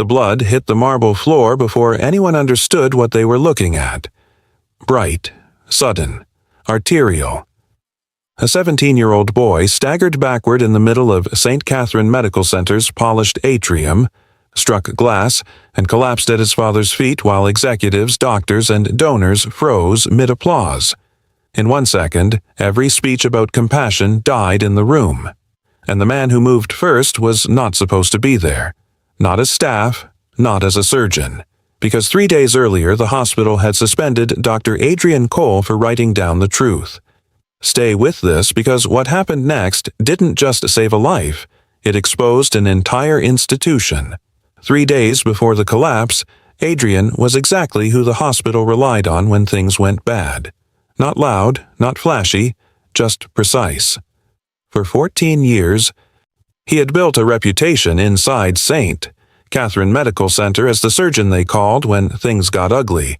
The blood hit the marble floor before anyone understood what they were looking at. Bright, sudden, arterial. A 17-year-old boy staggered backward in the middle of St. Catherine Medical Center's polished atrium, struck glass, and collapsed at his father's feet while executives, doctors, and donors froze mid-applause. In 1 second, every speech about compassion died in the room. And the man who moved first was not supposed to be there. Not as staff, not as a surgeon. Because 3 days earlier the hospital had suspended Dr. Adrian Cole for writing down the truth. Stay with this because what happened next didn't just save a life, it exposed an entire institution. 3 days before the collapse, Adrian was exactly who the hospital relied on when things went bad. Not loud, not flashy, just precise. For 14 years, he had built a reputation inside St. Catherine Medical Center as the surgeon they called when things got ugly.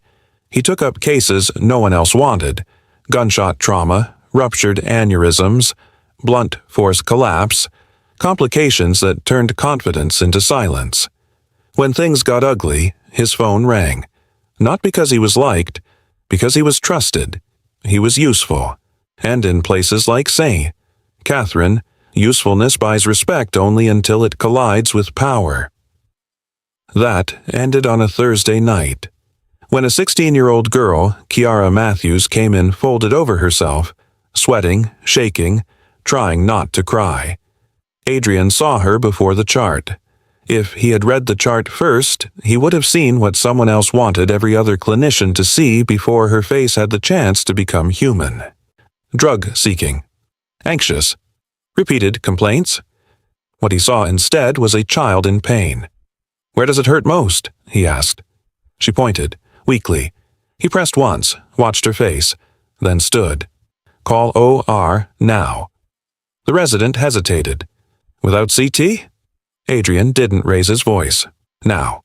He took up cases no one else wanted: gunshot trauma, ruptured aneurysms, blunt force collapse, complications that turned confidence into silence. When things got ugly, his phone rang. Not because he was liked, because he was trusted. He was useful. And in places like St. Catherine, usefulness buys respect only until it collides with power. That ended on a Thursday night, when a 16-year-old girl, Kiara Matthews, came in folded over herself, sweating, shaking, trying not to cry. Adrian saw her before the chart. If he had read the chart first, he would have seen what someone else wanted every other clinician to see before her face had the chance to become human. Drug-seeking. Anxious. Repeated complaints. What he saw instead was a child in pain. "Where does it hurt most?" he asked. She pointed, weakly. He pressed once, watched her face, then stood. "Call OR now." The resident hesitated. "Without CT?" Adrian didn't raise his voice. "Now."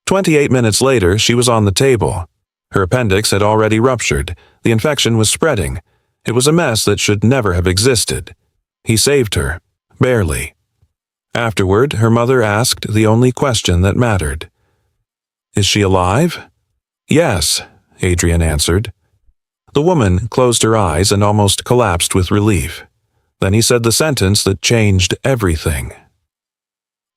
28 minutes later, she was on the table. Her appendix had already ruptured. The infection was spreading. It was a mess that should never have existed. He saved her. Barely. Afterward, her mother asked the only question that mattered. "Is she alive?" "Yes," Adrian answered. The woman closed her eyes and almost collapsed with relief. Then he said the sentence that changed everything.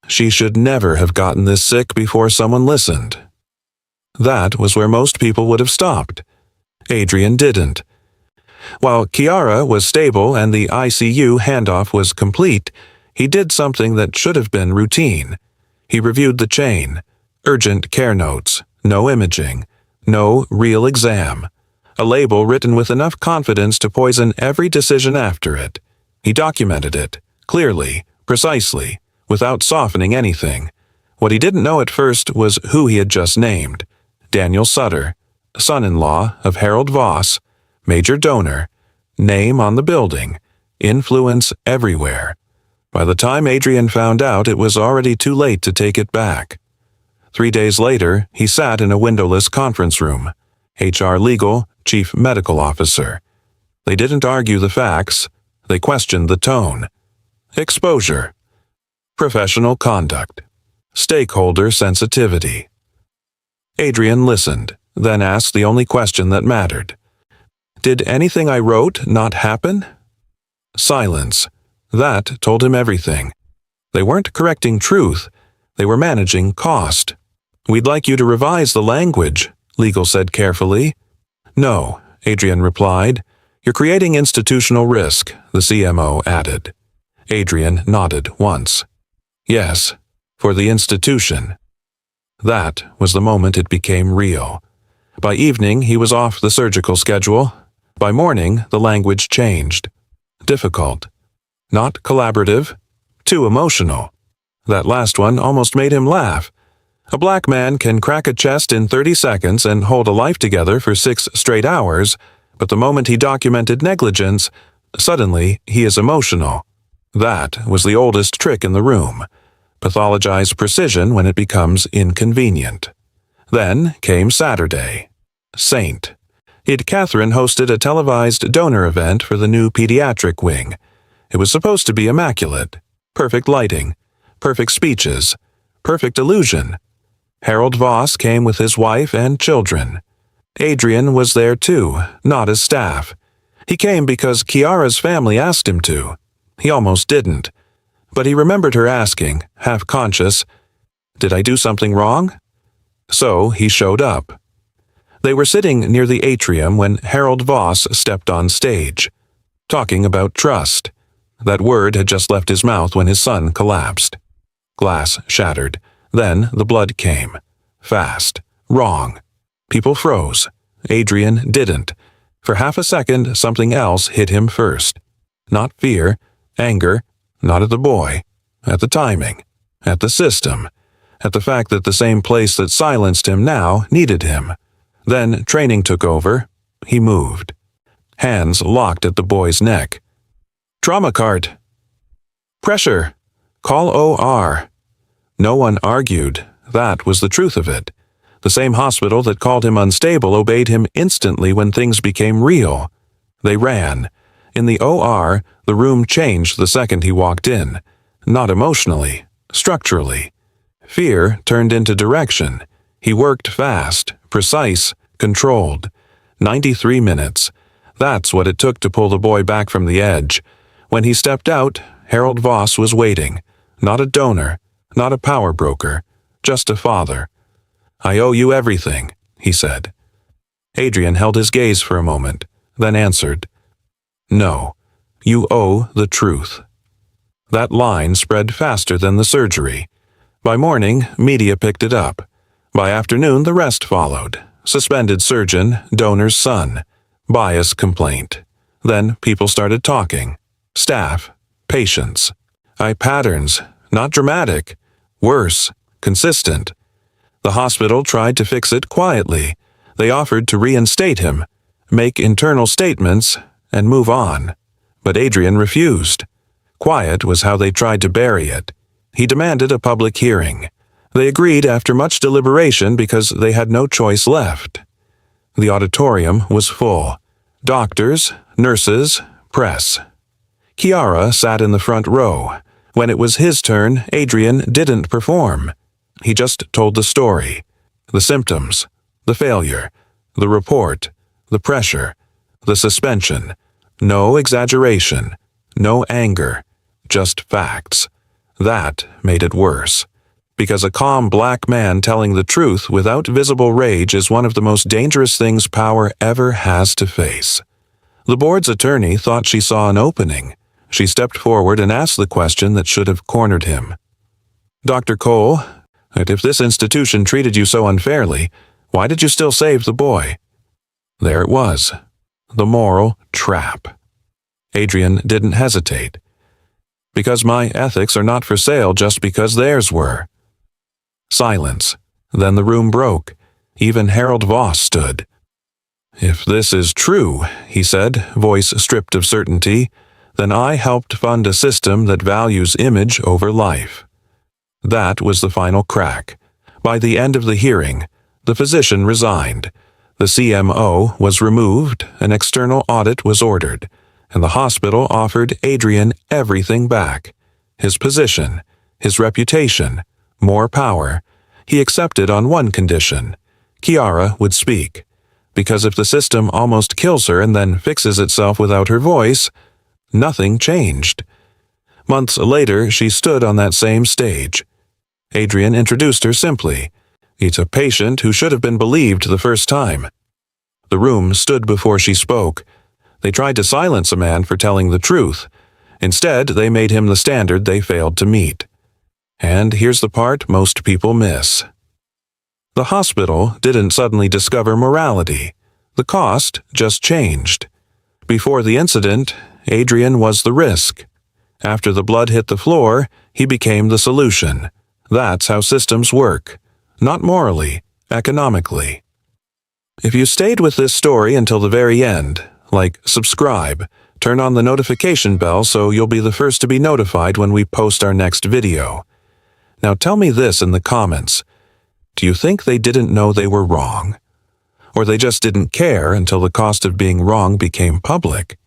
She should never have gotten this sick before someone listened. That was where most people would have stopped. Adrian didn't. While Kiara was stable and the ICU handoff was complete, he did something that should have been routine. He reviewed the chain. Urgent care notes. No imaging. No real exam. A label written with enough confidence to poison every decision after it. He documented it, clearly, precisely, without softening anything. What he didn't know at first was who he had just named. Daniel Sutter, son-in-law of Harold Voss, major donor, name on the building, influence everywhere. By the time Adrian found out, it was already too late to take it back. 3 days later, he sat in a windowless conference room. HR Legal, Chief Medical Officer. They didn't argue the facts. They questioned the tone. Exposure. Professional conduct. Stakeholder sensitivity. Adrian listened, then asked the only question that mattered. Did anything I wrote not happen? Silence. That told him everything. They weren't correcting truth. They were managing cost. "We'd like you to revise the language," Legal said carefully. "No," Adrian replied. "You're creating institutional risk," the CMO added. Adrian nodded once. "Yes, for the institution." That was the moment it became real. By evening, he was off the surgical schedule. By morning, the language changed. Difficult. Not collaborative. Too emotional. That last one almost made him laugh. A black man can crack a chest in 30 seconds and hold a life together for 6 straight hours, but the moment he documented negligence, suddenly he is emotional. That was the oldest trick in the room. Pathologize precision when it becomes inconvenient. Then came Saturday. St. Catherine hosted a televised donor event for the new pediatric wing. It was supposed to be immaculate. Perfect lighting. Perfect speeches. Perfect illusion. Harold Voss came with his wife and children. Adrian was there too, not as staff. He came because Chiara's family asked him to. He almost didn't. But he remembered her asking, half-conscious, "Did I do something wrong?" So he showed up. They were sitting near the atrium when Harold Voss stepped on stage, talking about trust. That word had just left his mouth when his son collapsed. Glass shattered. Then the blood came. Fast. Wrong. People froze. Adrian didn't. For half a second, something else hit him first. Not fear, anger, not at the boy. At the timing. At the system. At the fact that the same place that silenced him now needed him. Then training took over. He moved. Hands locked at the boy's neck. "Trauma cart." "Pressure. Call OR." No one argued. That was the truth of it. The same hospital that called him unstable obeyed him instantly when things became real. They ran. In the OR, the room changed the second he walked in. Not emotionally, structurally. Fear turned into direction. He worked fast, precise, controlled. 93 minutes. That's what it took to pull the boy back from the edge. When he stepped out, Harold Voss was waiting. Not a donor, not a power broker, just a father. "I owe you everything," he said. Adrian held his gaze for a moment, then answered, "No, you owe the truth." That line spread faster than the surgery. By morning, media picked it up. By afternoon, the rest followed. Suspended surgeon, donor's son. Bias complaint. Then people started talking. Staff, patients. Patterns, not dramatic. Worse, consistent. The hospital tried to fix it quietly. They offered to reinstate him, make internal statements, and move on. But Adrian refused. Quiet was how they tried to bury it. He demanded a public hearing. They agreed after much deliberation because they had no choice left. The auditorium was full. Doctors, nurses, press. Chiara sat in the front row. When it was his turn, Adrian didn't perform. He just told the story. The symptoms, the failure, the report, the pressure, the suspension. No exaggeration, no anger, just facts. That made it worse. Because a calm black man telling the truth without visible rage is one of the most dangerous things power ever has to face. The board's attorney thought she saw an opening. She stepped forward and asked the question that should have cornered him. "Dr. Cole, if this institution treated you so unfairly, why did you still save the boy?" There it was. The moral trap. Adrian didn't hesitate. "Because my ethics are not for sale just because theirs were." Silence. Then the room broke. Even Harold Voss stood. "If this is true," he said, voice stripped of certainty, "then I helped fund a system that values image over life." That was the final crack. By the end of the hearing, the physician resigned. The CMO was removed, an external audit was ordered, and the hospital offered Adrian everything back. His position, his reputation, more power. He accepted on one condition. Chiara would speak. Because if the system almost kills her and then fixes itself without her voice, nothing changed. Months later, she stood on that same stage. Adrian introduced her simply. "It's a patient who should have been believed the first time." The room stood before she spoke. They tried to silence a man for telling the truth. Instead, they made him the standard they failed to meet. And here's the part most people miss. The hospital didn't suddenly discover morality. The cost just changed. Before the incident, Adrian was the risk. After the blood hit the floor, he became the solution. That's how systems work. Not morally, economically. If you stayed with this story until the very end, subscribe, turn on the notification bell so you'll be the first to be notified when we post our next video. Now tell me this in the comments. Do you think they didn't know they were wrong? Or they just didn't care until the cost of being wrong became public?